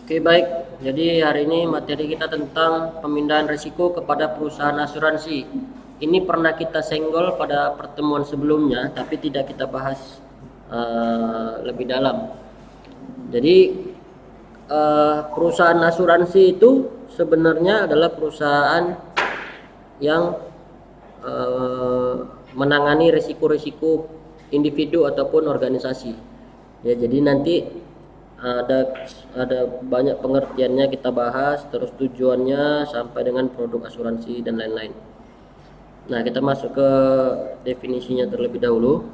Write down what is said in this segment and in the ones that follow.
Oke, baik. Jadi hari ini materi kita tentang pemindahan risiko kepada perusahaan asuransi. Ini pernah kita senggol pada pertemuan sebelumnya, tapi tidak kita bahas lebih dalam. Jadi perusahaan asuransi itu sebenarnya adalah perusahaan yang menangani risiko-risiko individu ataupun organisasi. Ya, jadi nanti ada banyak pengertiannya kita bahas, terus tujuannya sampai dengan produk asuransi dan lain-lain. Nah, kita masuk ke definisinya terlebih dahulu.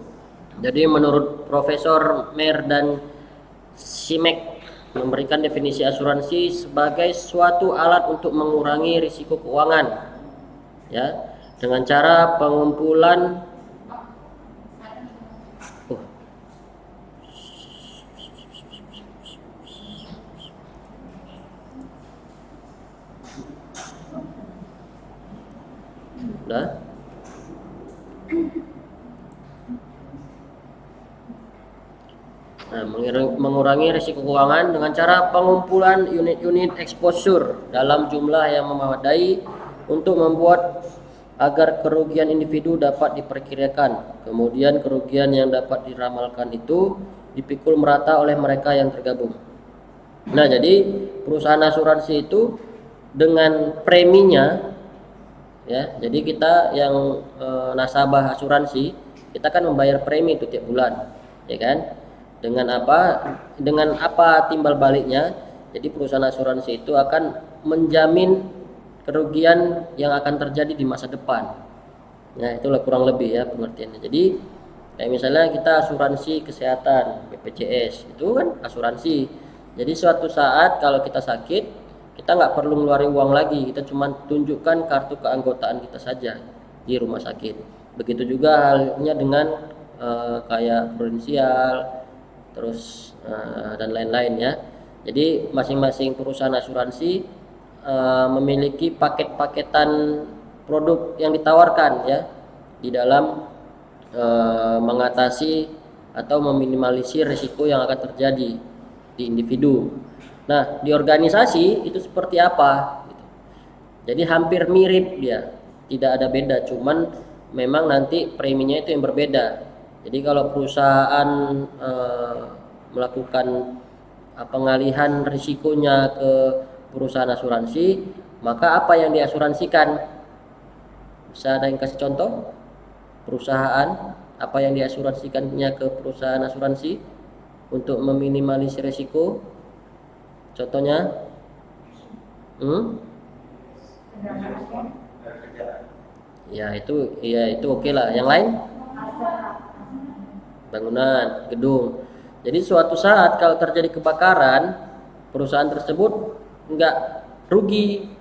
Jadi menurut Profesor Mer dan Simek memberikan definisi asuransi sebagai suatu alat untuk mengurangi risiko keuangan, ya, dengan cara pengumpulan Nah, mengurangi risiko keuangan dengan cara pengumpulan unit-unit exposure dalam jumlah yang memadai untuk membuat agar kerugian individu dapat diperkirakan. Kemudian kerugian yang dapat diramalkan itu dipikul merata oleh mereka yang tergabung. Nah, jadi perusahaan asuransi itu dengan preminya, ya, jadi kita yang nasabah asuransi, kita kan membayar premi itu tiap bulan, ya kan? Dengan apa timbal baliknya, jadi perusahaan asuransi itu akan menjamin kerugian yang akan terjadi di masa depan. Nah, itulah kurang lebih ya pengertiannya. Jadi kayak misalnya kita asuransi kesehatan BPJS, itu kan asuransi. Jadi suatu saat kalau kita sakit, kita nggak perlu ngeluarin uang lagi, kita cuma tunjukkan kartu keanggotaan kita saja di rumah sakit. Begitu juga halnya dengan kayak prudensial, terus dan lain-lain ya. Jadi masing-masing perusahaan asuransi memiliki paket-paketan produk yang ditawarkan ya di dalam mengatasi atau meminimalisir risiko yang akan terjadi di individu. Nah, di organisasi itu seperti apa? Jadi hampir mirip dia, tidak ada beda, cuman memang nanti preminya itu yang berbeda. Jadi kalau perusahaan melakukan pengalihan risikonya ke perusahaan asuransi, maka apa yang diasuransikan? Bisa ada yang kasih contoh? Perusahaan apa yang diasuransikannya ke perusahaan asuransi untuk meminimalisir risiko? Contohnya? Ya itu oke lah. Yang lain? Bangunan, gedung. Jadi suatu saat kalau terjadi kebakaran, perusahaan tersebut nggak rugi.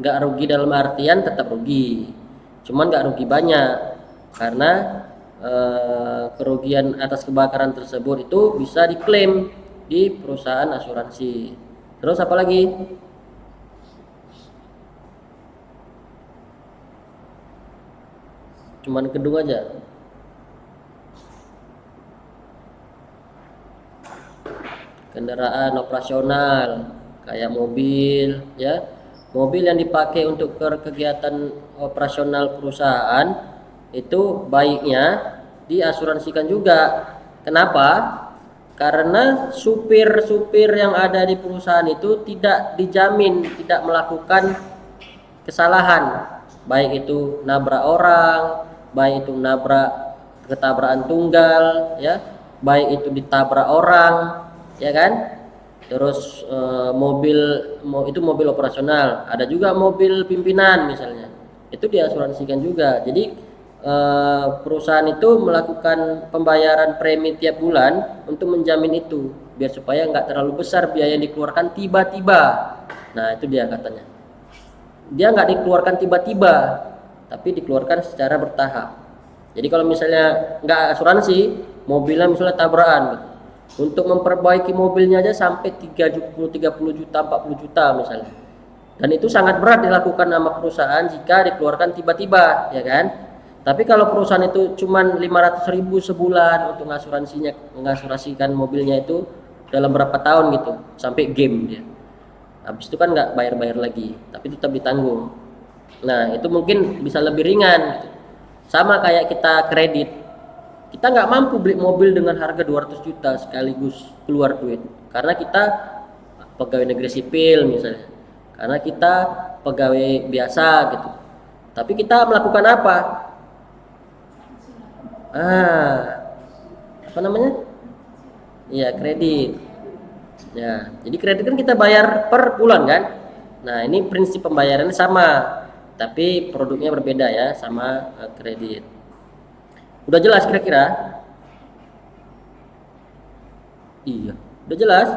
Nggak rugi dalam artian tetap rugi. Cuman nggak rugi banyak karena kerugian atas kebakaran tersebut itu bisa diklaim di perusahaan asuransi. Terus apa lagi? Cuman gedung aja. Kendaraan operasional kayak mobil ya. Mobil yang dipakai untuk kegiatan operasional perusahaan itu baiknya diasuransikan juga. Kenapa? Karena supir-supir yang ada di perusahaan itu tidak dijamin tidak melakukan kesalahan, baik itu nabrak orang, baik itu ketabrakan tunggal ya, baik itu ditabrak orang, ya kan? Terus itu mobil operasional, ada juga mobil pimpinan misalnya, itu diasuransikan juga. Jadi perusahaan itu melakukan pembayaran premi tiap bulan untuk menjamin itu, biar supaya nggak terlalu besar biaya yang dikeluarkan tiba-tiba. Nah, itu dia katanya, dia nggak dikeluarkan tiba-tiba, tapi dikeluarkan secara bertahap. Jadi kalau misalnya nggak asuransi, mobilnya misalnya tabrakan gitu, untuk memperbaiki mobilnya aja sampai 30 juta, 40 juta misalnya. Dan itu sangat berat dilakukan sama perusahaan jika dikeluarkan tiba-tiba, ya kan? Tapi kalau perusahaan itu cuma 500.000 sebulan untuk ngasuransikan mobilnya itu, dalam berapa tahun gitu, sampai game dia. Habis itu kan nggak bayar-bayar lagi, tapi tetap ditanggung. Nah itu mungkin bisa lebih ringan gitu. Sama kayak kita kredit, kita nggak mampu beli mobil dengan harga 200 juta sekaligus keluar duit, karena kita pegawai negeri sipil misalnya, karena kita pegawai biasa gitu. Tapi kita melakukan apa? Apa namanya? Iya, kredit. Ya, jadi kredit kan kita bayar per bulan kan? Nah, ini prinsip pembayarannya sama, tapi produknya berbeda ya, sama kredit. Udah jelas kira-kira? Iya, udah jelas?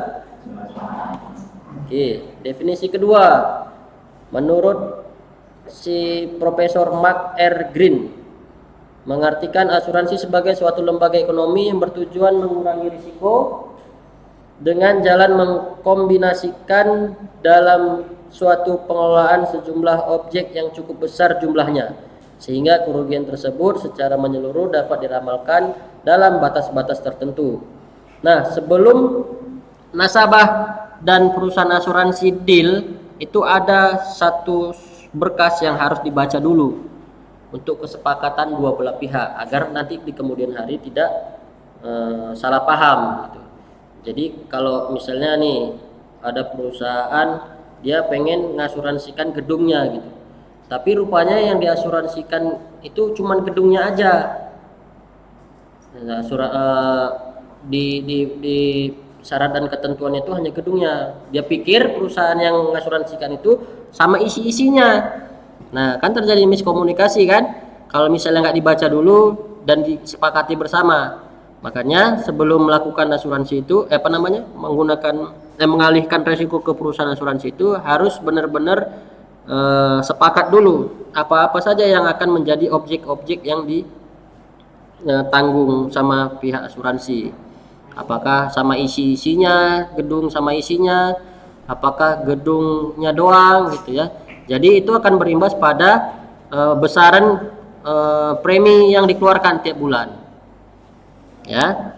Oke, definisi kedua. Menurut si Profesor Mark R. Green, mengartikan asuransi sebagai suatu lembaga ekonomi yang bertujuan mengurangi risiko dengan jalan mengkombinasikan dalam suatu pengelolaan sejumlah objek yang cukup besar jumlahnya, sehingga kerugian tersebut secara menyeluruh dapat diramalkan dalam batas-batas tertentu. Nah, sebelum nasabah dan perusahaan asuransi deal, itu ada satu berkas yang harus dibaca dulu untuk kesepakatan dua belah pihak, agar nanti di kemudian hari tidak salah paham gitu. Jadi kalau misalnya nih ada perusahaan dia pengen ngasuransikan gedungnya gitu, tapi rupanya yang diasuransikan itu cuman gedungnya aja. Nah, di syarat dan ketentuan itu hanya gedungnya. Dia pikir perusahaan yang ngasuransikan itu sama isi-isinya. Nah, kan terjadi miskomunikasi kan? Kalau misalnya nggak dibaca dulu dan disepakati bersama. Makanya sebelum melakukan asuransi itu, mengalihkan resiko ke perusahaan asuransi itu harus benar-benar sepakat dulu apa-apa saja yang akan menjadi objek-objek yang ditanggung sama pihak asuransi. Apakah sama isi-isinya, gedung sama isinya, apakah gedungnya doang gitu ya. Jadi itu akan berimbas pada besaran premi yang dikeluarkan tiap bulan. Ya.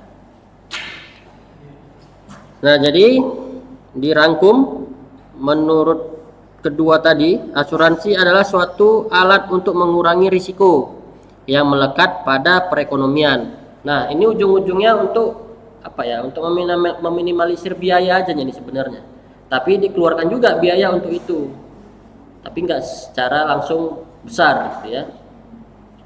Nah, jadi dirangkum menurut kedua tadi, asuransi adalah suatu alat untuk mengurangi risiko yang melekat pada perekonomian. Nah, ini ujung-ujungnya untuk apa ya? Untuk meminimalisir biaya aja nih sebenarnya. Tapi dikeluarkan juga biaya untuk itu. Tapi nggak secara langsung besar gitu ya.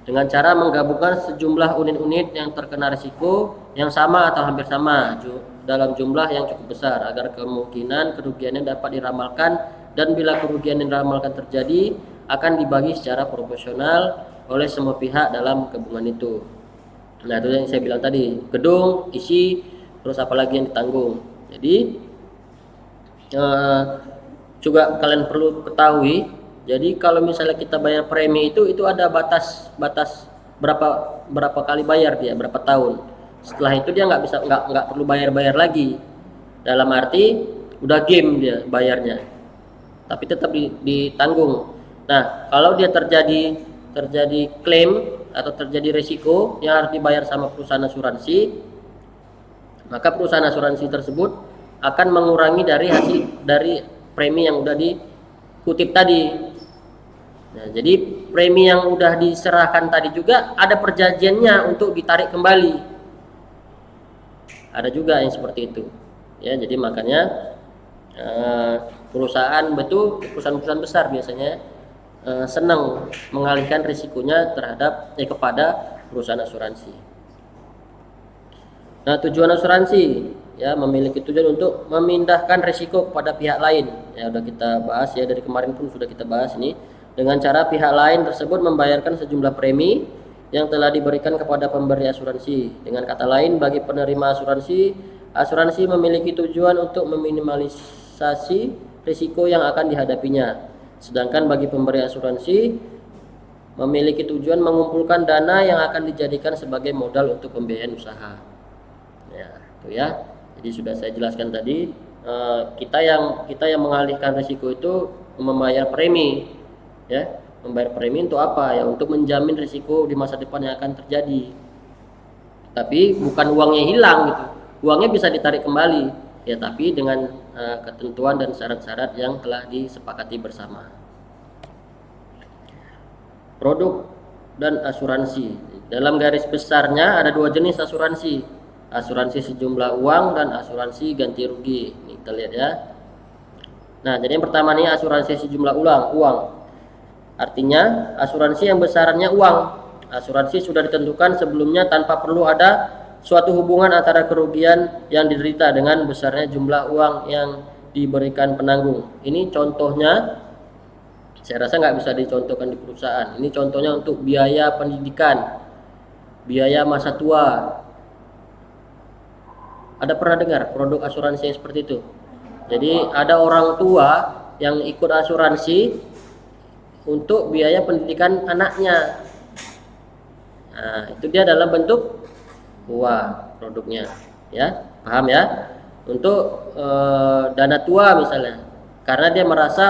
Dengan cara menggabungkan sejumlah unit-unit yang terkena risiko yang sama atau hampir sama dalam jumlah yang cukup besar, agar kemungkinan kerugiannya dapat diramalkan, dan bila kerugian yang diramalkan terjadi akan dibagi secara proporsional oleh semua pihak dalam gabungan itu. Nah, itu yang saya bilang tadi, gedung, isi, terus apalagi yang ditanggung. Jadi juga kalian perlu ketahui, jadi kalau misalnya kita bayar premi itu ada batas berapa kali bayar dia, berapa tahun. Setelah itu dia nggak perlu bayar lagi. Dalam arti udah game dia bayarnya, tapi tetap ditanggung. Nah, kalau dia terjadi klaim atau terjadi risiko yang harus dibayar sama perusahaan asuransi, maka perusahaan asuransi tersebut akan mengurangi dari premi yang udah dikutip tadi. Nah, jadi premi yang udah diserahkan tadi juga ada perjanjiannya untuk ditarik kembali. Ada juga yang seperti itu. Ya, jadi makanya perusahaan besar biasanya senang mengalihkan risikonya kepada perusahaan asuransi. Nah, tujuan asuransi ya memiliki tujuan untuk memindahkan risiko kepada pihak lain. Ya, udah kita bahas ya, dari kemarin pun sudah kita bahas ini. Dengan cara pihak lain tersebut membayarkan sejumlah premi yang telah diberikan kepada pemberi asuransi. Dengan kata lain, bagi penerima asuransi memiliki tujuan untuk meminimalisasi risiko yang akan dihadapinya. Sedangkan bagi pemberi asuransi memiliki tujuan mengumpulkan dana yang akan dijadikan sebagai modal untuk pembiayaan usaha. Ya, itu ya. Jadi sudah saya jelaskan tadi, kita yang mengalihkan risiko itu membayar premi. Ya, membayar premi untuk apa? Ya, untuk menjamin risiko di masa depan yang akan terjadi. Tapi bukan uangnya hilang gitu. Uangnya bisa ditarik kembali. ya, tapi dengan ketentuan dan syarat-syarat yang telah disepakati bersama. Produk dan asuransi. Dalam garis besarnya ada dua jenis asuransi. Asuransi sejumlah uang dan asuransi ganti rugi. Ini kita lihat ya. Nah, jadi yang pertama nih asuransi sejumlah uang. Artinya asuransi yang besarannya uang. Asuransi sudah ditentukan sebelumnya tanpa perlu ada suatu hubungan antara kerugian yang diderita dengan besarnya jumlah uang yang diberikan penanggung. Ini contohnya, saya rasa nggak bisa dicontohkan di perusahaan. Ini contohnya untuk biaya pendidikan, biaya masa tua. Ada pernah dengar produk asuransi yang seperti itu? Jadi ada orang tua yang ikut asuransi untuk biaya pendidikan anaknya. Nah, itu dia dalam bentuk uang produknya, ya, paham ya? Untuk dana tua misalnya, karena dia merasa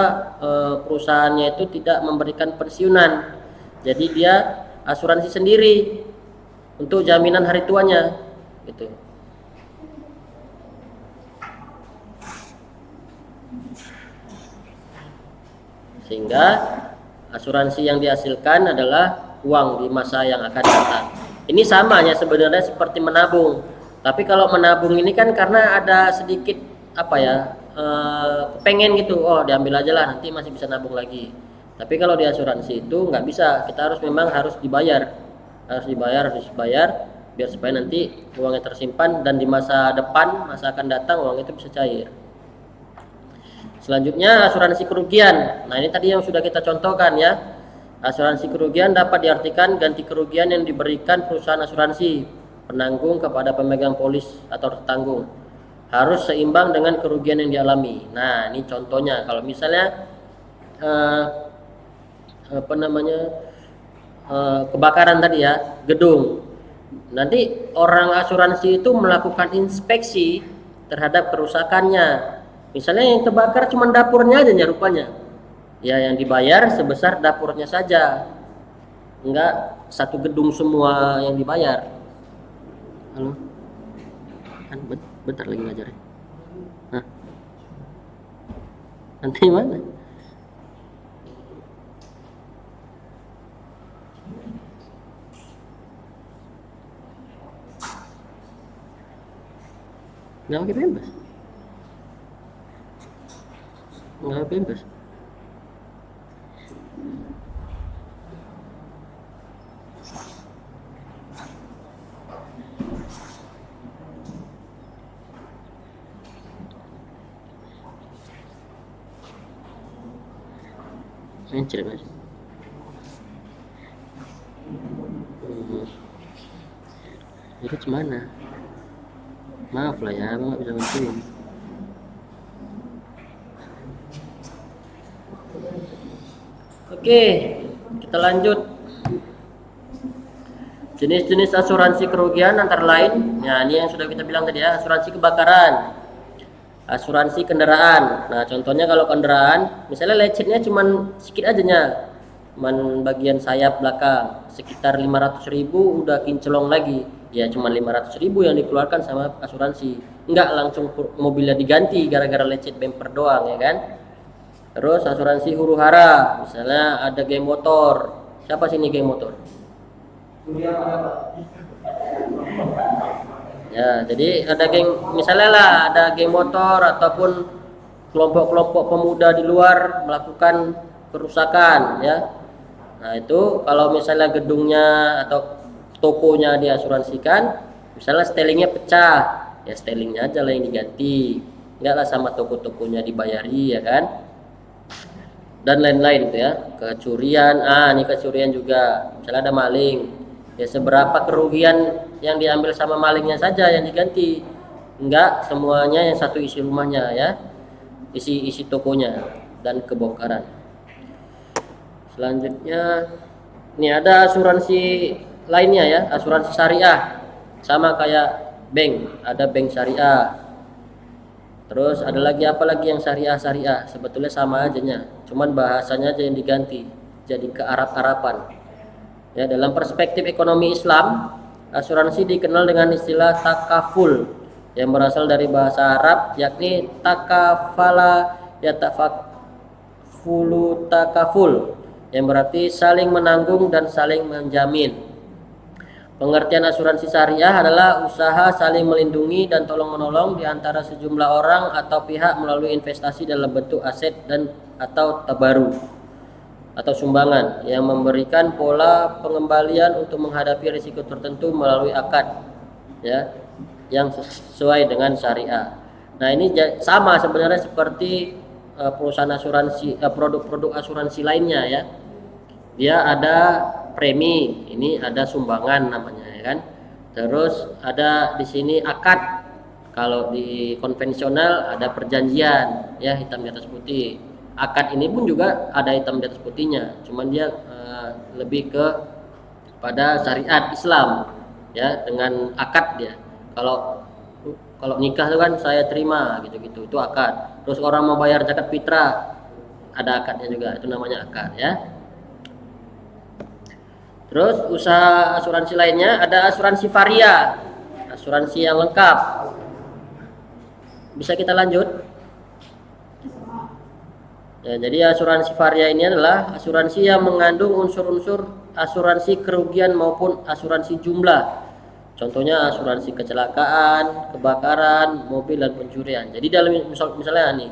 perusahaannya itu tidak memberikan pensiunan, jadi dia asuransi sendiri untuk jaminan hari tuanya, gitu. Sehingga asuransi yang dihasilkan adalah uang di masa yang akan datang. Ini samanya sebenarnya seperti menabung. Tapi kalau menabung ini kan karena ada sedikit pengen gitu, oh diambil aja lah, nanti masih bisa nabung lagi. Tapi kalau di asuransi itu nggak bisa, kita memang harus dibayar biar supaya nanti uangnya tersimpan dan di masa depan, masa akan datang uang itu bisa cair. Selanjutnya asuransi kerugian. Nah, ini tadi yang sudah kita contohkan ya. Asuransi kerugian dapat diartikan ganti kerugian yang diberikan perusahaan asuransi penanggung kepada pemegang polis atau tertanggung. Harus seimbang dengan kerugian yang dialami. Nah, ini contohnya kalau misalnya kebakaran tadi ya, gedung. Nanti orang asuransi itu melakukan inspeksi terhadap kerusakannya. Misalnya yang terbakar cuma dapurnya aja rupanya. Ya, yang dibayar sebesar dapurnya saja. Enggak satu gedung semua yang dibayar. Halo. Kan bentar lagi ngajar. Hah? Nanti mana? Nggak pakai bebas. Nggak bebas. Mencret aja. Itu gimana? Maaf lah ya, abang nggak bisa bantuin. Oke, kita lanjut. Jenis-jenis asuransi kerugian antara lain, ya ini yang sudah kita bilang tadi ya, asuransi kebakaran, asuransi kendaraan. Nah, contohnya kalau kendaraan, misalnya lecetnya cuman sedikit aja cuman bagian sayap belakang, sekitar 500.000 udah kinclong lagi. Ya cuma 500.000 yang dikeluarkan sama asuransi, enggak langsung mobilnya diganti gara-gara lecet bumper doang ya kan. Terus asuransi huru hara, misalnya ada geng motor. Siapa sini geng motor? Ya, jadi ada geng, misalnya lah ada geng motor ataupun kelompok-kelompok pemuda di luar melakukan kerusakan ya. Nah, itu kalau misalnya gedungnya atau tokonya diasuransikan, misalnya stelingnya pecah, ya stelingnya aja lah yang diganti, enggak lah sama toko-tokonya dibayari ya kan. Dan lain-lain itu ya. Kecurian, ini kecurian juga, misalnya ada maling, ya seberapa kerugian yang diambil sama malingnya saja yang diganti, enggak semuanya yang satu isi rumahnya ya, isi tokonya dan kebongkaran. Selanjutnya ini ada asuransi lainnya ya, asuransi syariah, sama kayak bank, ada bank syariah. Terus ada lagi apa lagi yang syariah, sebetulnya sama aja nya, cuman bahasanya aja yang diganti jadi ke Arab-Araban. Ya, dalam perspektif ekonomi Islam, asuransi dikenal dengan istilah takaful, yang berasal dari bahasa Arab, yakni takafala yatafakfulu takaful, yang berarti saling menanggung dan saling menjamin. Pengertian asuransi syariah adalah usaha saling melindungi dan tolong-menolong di antara sejumlah orang atau pihak melalui investasi dalam bentuk aset dan atau tabaruk atau sumbangan yang memberikan pola pengembalian untuk menghadapi risiko tertentu melalui akad, ya, yang sesuai dengan syariah. Nah, ini sama sebenarnya seperti perusahaan asuransi, produk-produk asuransi lainnya, ya. Dia ada premi, ini ada sumbangan namanya, ya kan. Terus ada di sini akad. Kalau di konvensional ada perjanjian, ya, hitam di atas putih. Akad ini pun juga ada hitam di atas putihnya, cuman dia lebih ke pada syariat Islam, ya, dengan akad dia. Kalau nikah itu kan saya terima gitu-gitu, itu akad. Terus orang mau bayar zakat fitrah, ada akadnya juga, itu namanya akad, ya. Terus usaha asuransi lainnya ada asuransi varia, asuransi yang lengkap. Bisa kita lanjut? Ya, jadi asuransi varia ini adalah asuransi yang mengandung unsur-unsur asuransi kerugian maupun asuransi jumlah. Contohnya asuransi kecelakaan, kebakaran, mobil dan pencurian. Jadi dalam misalnya nih,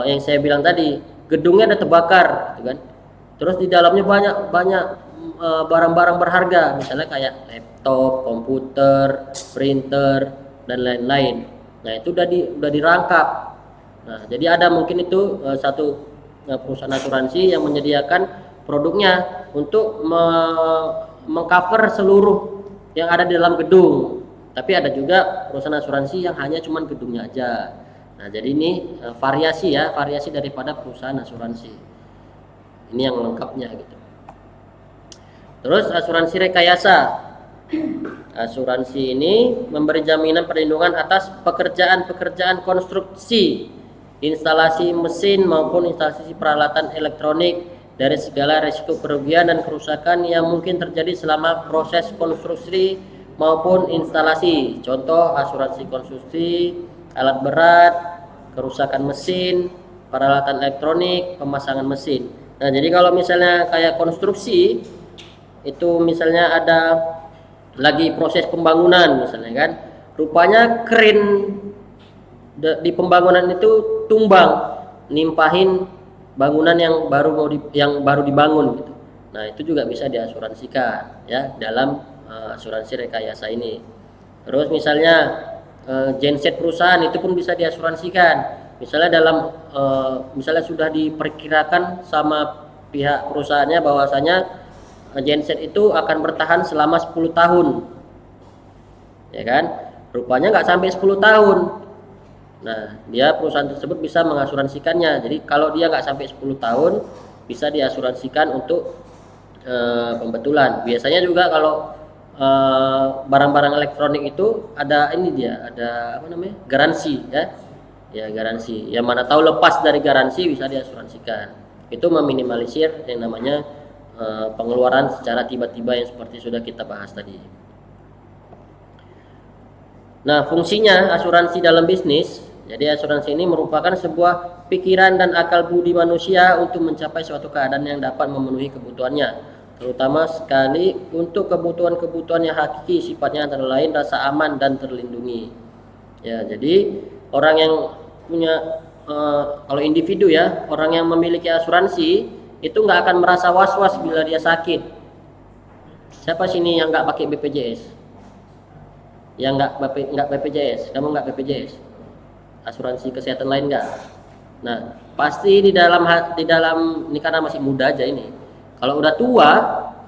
yang saya bilang tadi, gedungnya ada terbakar, gitu kan? Terus di dalamnya banyak barang-barang berharga, misalnya kayak laptop, komputer, printer dan lain-lain. Nah, itu udah dirangkap. Nah, jadi ada mungkin itu satu perusahaan asuransi yang menyediakan produknya untuk mengcover seluruh yang ada di dalam gedung. Tapi ada juga perusahaan asuransi yang hanya cuman gedungnya aja. Nah, jadi ini variasi daripada perusahaan asuransi. Ini yang lengkapnya gitu. Terus asuransi rekayasa. Asuransi ini memberi jaminan perlindungan atas pekerjaan-pekerjaan konstruksi, instalasi mesin maupun instalasi peralatan elektronik dari segala risiko kerugian dan kerusakan yang mungkin terjadi selama proses konstruksi maupun instalasi. Contoh asuransi konstruksi, alat berat, kerusakan mesin, peralatan elektronik, pemasangan mesin. Nah, jadi kalau misalnya kayak konstruksi itu misalnya ada lagi proses pembangunan misalnya kan, rupanya kren di pembangunan itu tumbang, nimpahin bangunan yang baru dibangun gitu. Nah, itu juga bisa diasuransikan, ya, dalam asuransi rekayasa ini. Terus misalnya genset perusahaan itu pun bisa diasuransikan. Misalnya misalnya sudah diperkirakan sama pihak perusahaannya bahwasanya genset itu akan bertahan selama 10 tahun, ya kan? Rupanya nggak sampai 10 tahun. Nah, dia perusahaan tersebut bisa mengasuransikannya. Jadi kalau dia nggak sampai 10 tahun, bisa diasuransikan untuk pembetulan. Biasanya juga kalau barang-barang elektronik itu ada apa namanya, garansi, ya, garansi. Yang mana tahu lepas dari garansi bisa diasuransikan. Itu meminimalisir yang namanya pengeluaran secara tiba-tiba yang seperti sudah kita bahas tadi. Nah, fungsinya asuransi dalam bisnis. Jadi asuransi ini merupakan sebuah pikiran dan akal budi manusia untuk mencapai suatu keadaan yang dapat memenuhi kebutuhannya, terutama sekali untuk kebutuhan-kebutuhan yang hakiki, sifatnya antara lain rasa aman dan terlindungi. Ya, jadi orang yang punya kalau individu, ya, orang yang memiliki asuransi itu nggak akan merasa was-was bila dia sakit. Siapa sini yang nggak pakai BPJS? Yang nggak BPJS? Kamu nggak BPJS? Asuransi kesehatan lain nggak? Nah, pasti di dalam ini karena masih muda aja ini. Kalau udah tua,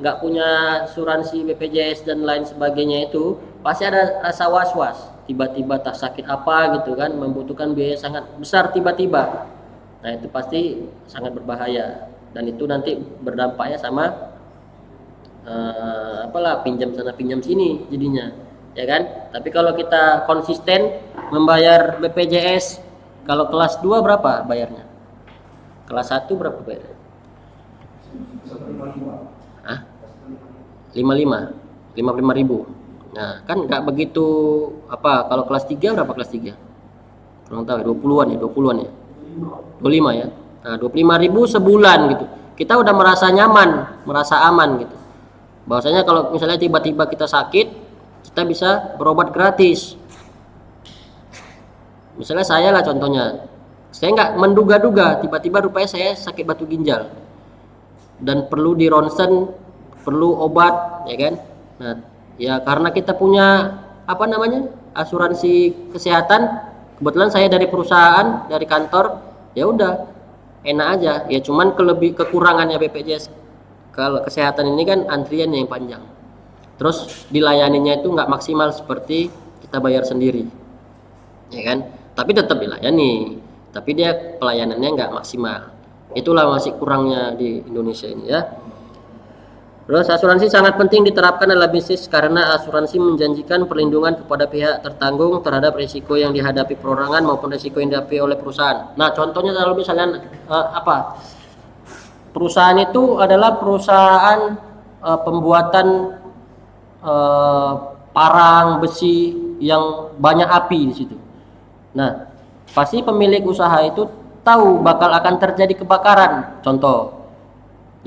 nggak punya asuransi BPJS dan lain sebagainya itu, pasti ada rasa was-was. Tiba-tiba tak sakit apa gitu kan, membutuhkan biaya sangat besar tiba-tiba. Nah, itu pasti sangat berbahaya. Dan itu nanti berdampaknya sama pinjam sana pinjam sini jadinya, ya kan? Tapi kalau kita konsisten membayar BPJS, kalau kelas 2 berapa bayarnya? Kelas 1 berapa bayarnya? 55 ribu. Nah, kan nggak begitu apa kalau kelas 3 berapa kelas 3? Kurang tahu ya, 20-an ya, 20-an ya. 25 ya. Nah, 25.000 sebulan gitu. Kita udah merasa nyaman, merasa aman gitu. Bahwasanya kalau misalnya tiba-tiba kita sakit, kita bisa berobat gratis. Misalnya saya lah contohnya, saya nggak menduga-duga, tiba-tiba rupanya saya sakit batu ginjal dan perlu di ronsen, perlu obat, ya kan? Nah, ya karena kita punya apa namanya asuransi kesehatan, kebetulan saya dari perusahaan, dari kantor, ya udah enak aja. Ya cuman kekurangannya BPJS kalau kesehatan ini kan antriannya yang panjang. Terus dilayaninya itu nggak maksimal seperti kita bayar sendiri, ya kan? Tapi tetap dilayani, tapi dia pelayanannya nggak maksimal. Itulah masih kurangnya di Indonesia ini ya. Terus asuransi sangat penting diterapkan dalam bisnis karena asuransi menjanjikan perlindungan kepada pihak tertanggung terhadap risiko yang dihadapi perorangan maupun risiko yang dihadapi oleh perusahaan. Nah, contohnya kalau misalnya apa? Perusahaan itu adalah perusahaan pembuatan parang besi yang banyak api di situ. Nah, pasti pemilik usaha itu tahu bakal akan terjadi kebakaran. Contoh.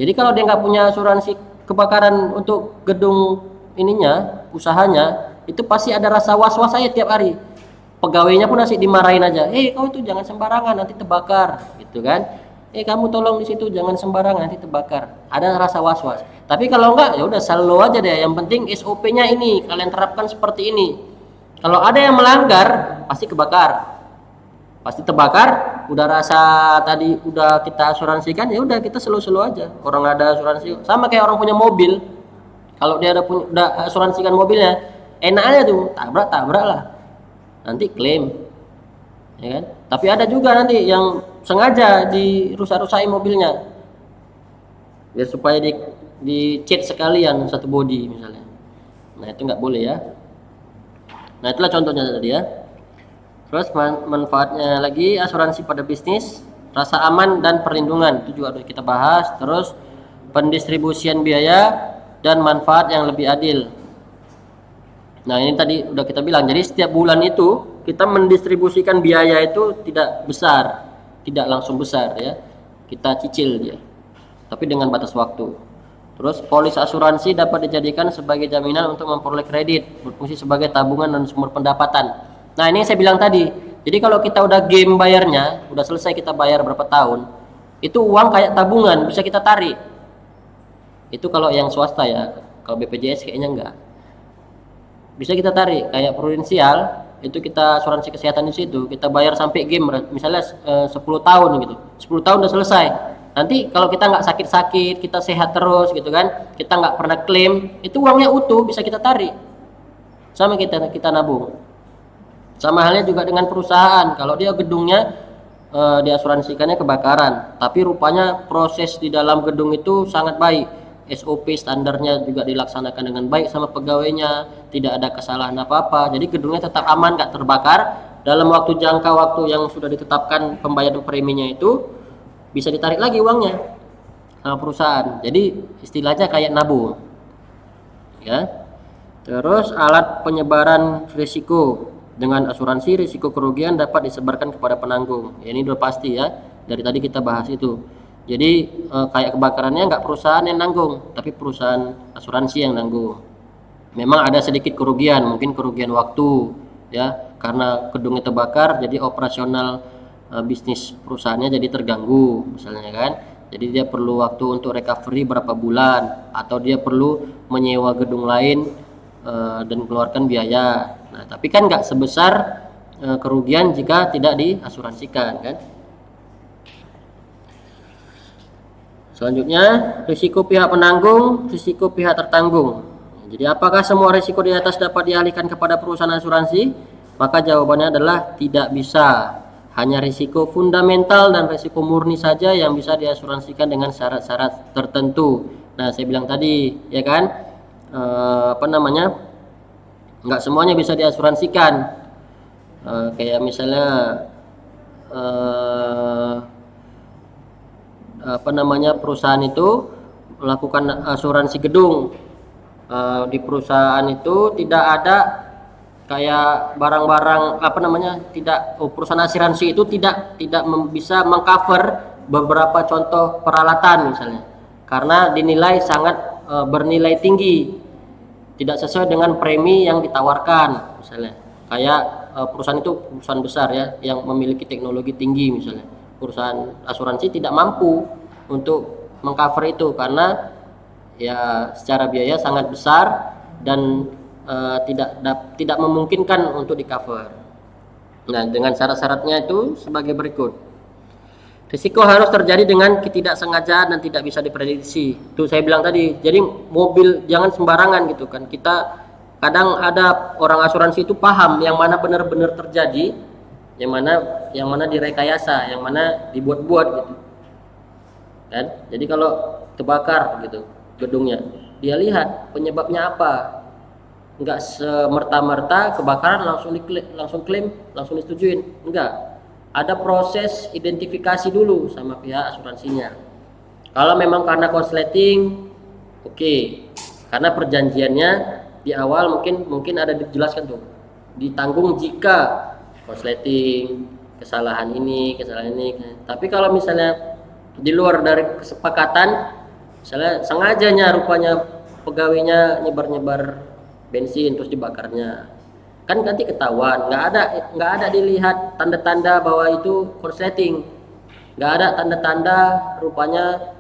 Jadi kalau dia nggak punya asuransi kebakaran untuk gedung ininya, usahanya, itu pasti ada rasa was-was aja tiap hari. Pegawainya pun masih dimarahin aja. Kau itu jangan sembarangan nanti terbakar, gitu kan? Kamu tolong di situ jangan sembarangan nanti terbakar. Ada rasa was-was. Tapi kalau enggak ya udah selalu aja deh. Yang penting SOP-nya ini kalian terapkan seperti ini. Kalau ada yang melanggar pasti kebakar. Pasti terbakar, udah rasa tadi udah kita asuransikan ya udah kita slow-slow aja. Orang ada asuransi sama kayak orang punya mobil. Kalau dia udah asuransikan mobilnya, enak aja tuh, tabrak lah. Nanti klaim. Ya kan? Tapi ada juga nanti yang sengaja dirusak-rusakin mobilnya. Biar supaya di-cat sekalian satu body misalnya. Nah, itu nggak boleh ya. Nah, itulah contohnya tadi ya. Terus manfaatnya lagi asuransi pada bisnis, rasa aman dan perlindungan itu juga harus kita bahas. Terus pendistribusian biaya dan manfaat yang lebih adil. Nah, ini tadi udah kita bilang. Jadi setiap bulan itu kita mendistribusikan biaya itu tidak besar, tidak langsung besar ya. Kita cicil dia. Tapi dengan batas waktu. Terus polis asuransi dapat dijadikan sebagai jaminan untuk memperoleh kredit, berfungsi sebagai tabungan dan sumber pendapatan. Nah, ini yang saya bilang tadi. Jadi kalau kita udah game bayarnya, udah selesai kita bayar berapa tahun, itu uang kayak tabungan bisa kita tarik. Itu kalau yang swasta ya. Kalau BPJS kayaknya enggak. Bisa kita tarik kayak prudensial, itu kita asuransi kesehatan di situ, kita bayar sampai game misalnya 10 tahun gitu. 10 tahun udah selesai. Nanti kalau kita nggak sakit-sakit, kita sehat terus gitu kan, kita nggak pernah klaim, itu uangnya utuh bisa kita tarik. Sama kita nabung. Sama halnya juga dengan perusahaan. Kalau dia gedungnya diasuransikannya kebakaran, tapi rupanya proses di dalam gedung itu sangat baik. SOP standarnya juga dilaksanakan dengan baik sama pegawainya, tidak ada kesalahan apa-apa. Jadi gedungnya tetap aman, nggak terbakar. Dalam waktu jangka waktu yang sudah ditetapkan pembayaran preminya itu bisa ditarik lagi uangnya sama perusahaan. Jadi istilahnya kayak nabung. Ya. Terus alat penyebaran risiko. Dengan asuransi risiko kerugian dapat disebarkan kepada penanggung. Ya, ini udah pasti ya. Dari tadi kita bahas itu. Jadi kayak kebakarannya nggak perusahaan yang nanggung, tapi perusahaan asuransi yang nanggung. Memang ada sedikit kerugian, mungkin kerugian waktu ya, karena gedungnya terbakar, jadi operasional bisnis perusahaannya jadi terganggu misalnya kan. Jadi dia perlu waktu untuk recovery berapa bulan, atau dia perlu menyewa gedung lain dan mengeluarkan biaya. Nah, tapi kan nggak sebesar kerugian jika tidak diasuransikan kan. Selanjutnya, risiko pihak penanggung, risiko pihak tertanggung. Jadi apakah semua risiko di atas dapat dialihkan kepada perusahaan asuransi? Maka jawabannya adalah tidak bisa. Hanya risiko fundamental dan risiko murni saja yang bisa diasuransikan dengan syarat-syarat tertentu. Nah, saya bilang tadi, ya kan, nggak semuanya bisa diasuransikan. Kayak misalnya perusahaan itu melakukan asuransi gedung, Di perusahaan itu tidak ada kayak barang-barang tidak perusahaan asuransi itu tidak bisa mengcover beberapa contoh peralatan misalnya, karena dinilai sangat bernilai tinggi, tidak sesuai dengan premi yang ditawarkan misalnya. Kayak perusahaan itu perusahaan besar ya yang memiliki teknologi tinggi misalnya, perusahaan asuransi tidak mampu untuk mengcover itu karena ya secara biaya sangat besar dan tidak memungkinkan untuk di cover. Nah, dengan syarat-syaratnya itu sebagai berikut. Risiko harus terjadi dengan ketidaksengajaan dan tidak bisa diprediksi. Itu saya bilang tadi. Jadi mobil jangan sembarangan gitu kan. Kita kadang ada orang asuransi itu paham yang mana benar-benar terjadi, yang mana direkayasa, yang mana dibuat-buat gitu. Kan? Jadi kalau terbakar gitu gedungnya, dia lihat penyebabnya apa. Enggak semerta-merta kebakaran langsung klaim langsung disetujuin, enggak. Ada proses identifikasi dulu sama pihak asuransinya. Kalau memang karena korsleting, oke. Karena perjanjiannya di awal mungkin ada dijelaskan tuh, ditanggung jika korsleting, kesalahan ini. Tapi kalau misalnya di luar dari kesepakatan, misalnya sengajanya rupanya pegawainya nyebar bensin terus dibakarnya, kan nanti ketahuan. Nggak ada dilihat tanda-tanda bahwa itu korsleting, nggak ada tanda-tanda rupanya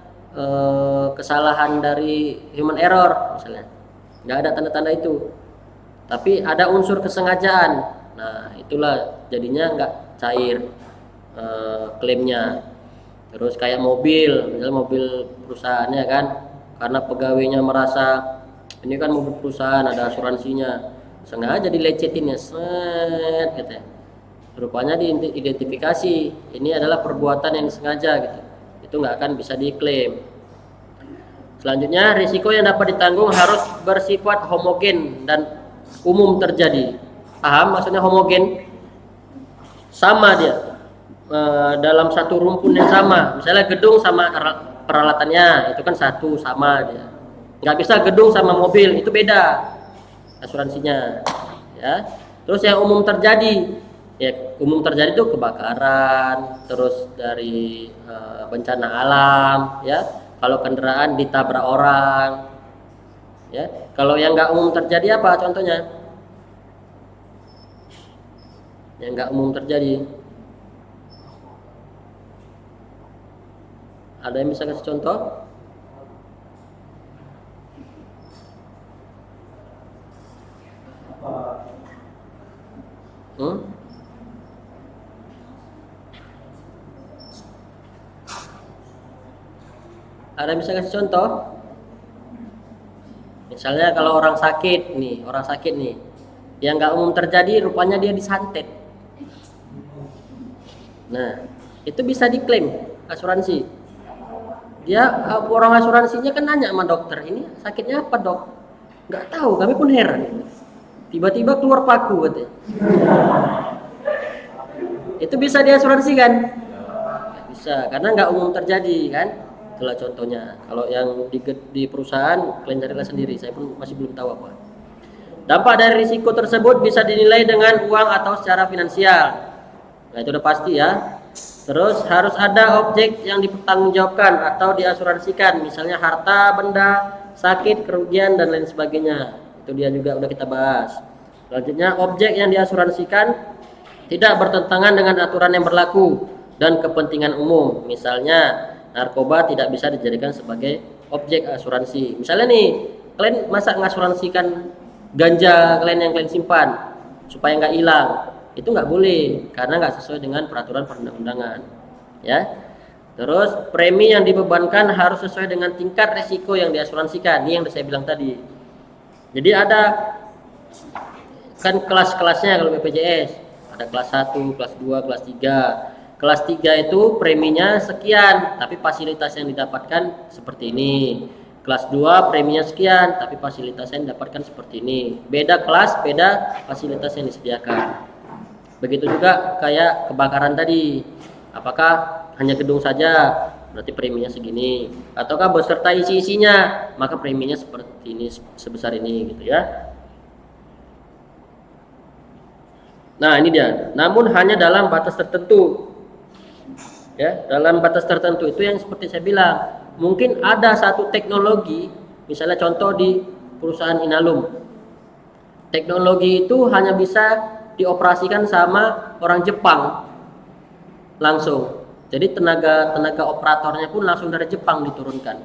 kesalahan dari human error misalnya, nggak ada tanda-tanda itu, tapi ada unsur kesengajaan. Nah itulah jadinya nggak cair klaimnya. Terus kayak misalnya mobil perusahaannya kan, karena pegawainya merasa ini kan mobil perusahaan ada asuransinya, sengaja dilecetin ya, set gitu ya. Rupanya diidentifikasi ini adalah perbuatan yang disengaja gitu, itu nggak akan bisa diklaim. Selanjutnya, risiko yang dapat ditanggung harus bersifat homogen dan umum terjadi. Paham maksudnya homogen? Sama dia dalam satu rumpun yang sama. Misalnya gedung sama peralatannya itu kan satu, sama dia. Nggak bisa gedung sama mobil, itu beda asuransinya ya. Terus yang umum terjadi itu kebakaran, terus dari bencana alam ya. Kalau kendaraan ditabrak orang ya. Kalau yang nggak umum terjadi apa contohnya? Yang nggak umum terjadi, ada yang bisa kasih contoh? Ada yang bisa kasih contoh? Misalnya kalau orang sakit nih, yang nggak umum terjadi rupanya dia disantet. Nah, itu bisa diklaim asuransi. Dia orang asuransinya kan nanya sama dokter, ini sakitnya apa dok? Nggak tahu, kami pun heran. Tiba-tiba keluar paku katanya. Itu bisa diasuransikan? Nggak bisa, karena nggak umum terjadi kan. Itulah contohnya. Kalau yang di perusahaan, kalian carilah sendiri. Saya pun masih belum tahu apa. Dampak dari risiko tersebut bisa dinilai dengan uang atau secara finansial. Nah itu udah pasti ya. Terus harus ada objek yang dipertanggungjawabkan atau diasuransikan. Misalnya harta, benda, sakit, kerugian, dan lain sebagainya. Itu dia juga udah kita bahas. Selanjutnya, objek yang diasuransikan tidak bertentangan dengan aturan yang berlaku dan kepentingan umum. Misalnya narkoba tidak bisa dijadikan sebagai objek asuransi. Misalnya nih, kalian masa ngasuransikan ganja kalian yang kalian simpan supaya nggak hilang? Itu nggak boleh karena nggak sesuai dengan peraturan perundang-undangan. Ya. Terus premi yang dibebankan harus sesuai dengan tingkat resiko yang diasuransikan. Ini yang saya bilang tadi. Jadi ada kan kelas-kelasnya kalau BPJS. Ada kelas 1, kelas 2, kelas 3. Kelas 3 itu preminya sekian, tapi fasilitas yang didapatkan seperti ini. Kelas 2 preminya sekian, tapi fasilitas yang didapatkan seperti ini. Beda kelas, beda fasilitas yang disediakan. Begitu juga kayak kebakaran tadi. Apakah hanya gedung saja berarti preminya segini. Ataukah beserta isi-isinya, maka preminya seperti ini, sebesar ini gitu ya. Nah, ini dia. Namun hanya dalam batas tertentu. Ya, dalam batas tertentu itu yang seperti saya bilang. Mungkin ada satu teknologi, misalnya contoh di perusahaan Inalum. Teknologi itu hanya bisa dioperasikan sama orang Jepang langsung. Jadi tenaga operatornya pun langsung dari Jepang diturunkan.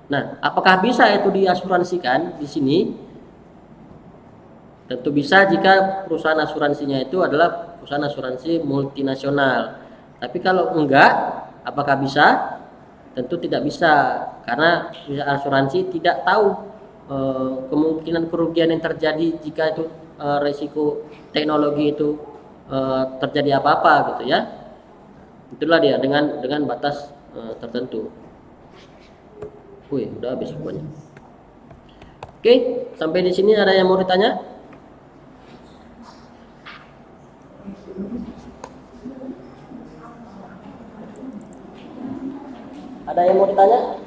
Nah, apakah bisa itu diasuransikan di sini? Tentu bisa jika perusahaan asuransinya itu adalah perusahaan asuransi multinasional. Tapi kalau enggak, apakah bisa? Tentu tidak bisa, karena asuransi tidak tahu kemungkinan kerugian yang terjadi jika itu resiko teknologi itu terjadi apa-apa gitu ya. Itulah dia dengan batas tertentu. Wih, udah habis pokoknya. Oke, sampai di sini ada yang mau ditanya? Ada yang mau ditanya?